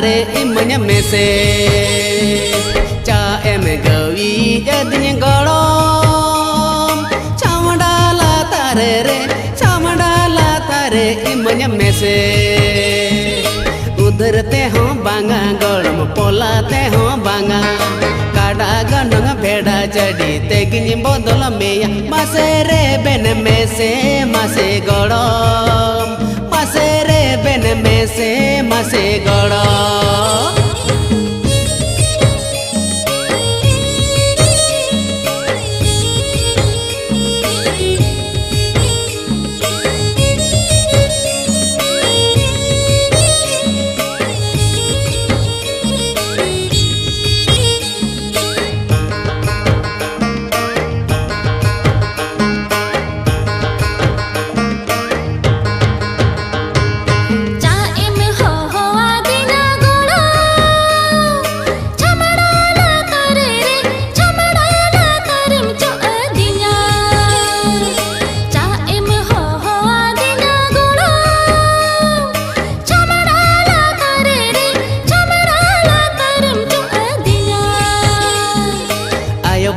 tare imanya mese cha em gawi jadinya golom chamdala tare re chamdala tare imanya mese udhar te ho banga golom pola te ho banga kada ganang beda jadi tegini bodol meya masere ben mese mase golom masere ben mese mase golom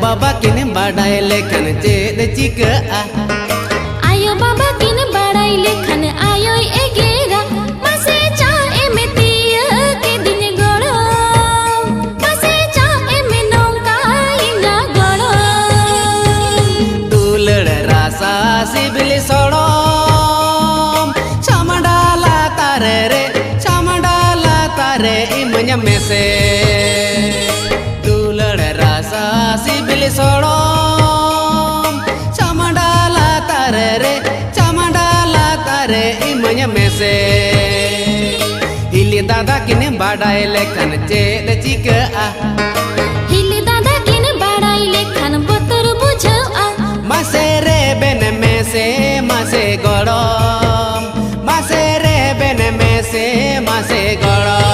Baba kini badai lekhan jed chika ayo baba kini badai lekhan ayo egera mase cha emetiya ke din goro mase cha emenonka inga goro dulad rasa sibili sodom chamdala tare imanya mese dulad rasa sibili sodom chamdala tare imanya mese hili dada kini badai lekhan jed chika hili dada kini badai lekhan botor bujha masere ben mese mase golom masere ben mese mase golom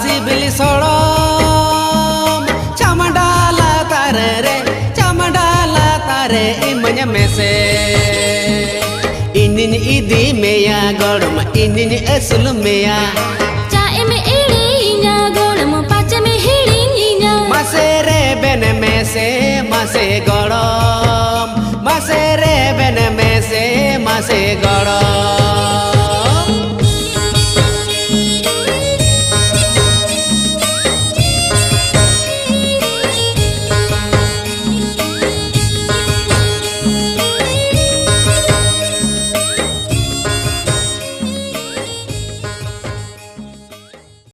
sibili sodom chamdala tare imanya mese inin idi meya golom inin asul meya cha em ilinya golom pachame hilinya masere ben mese mase golom masere ben mese mase golom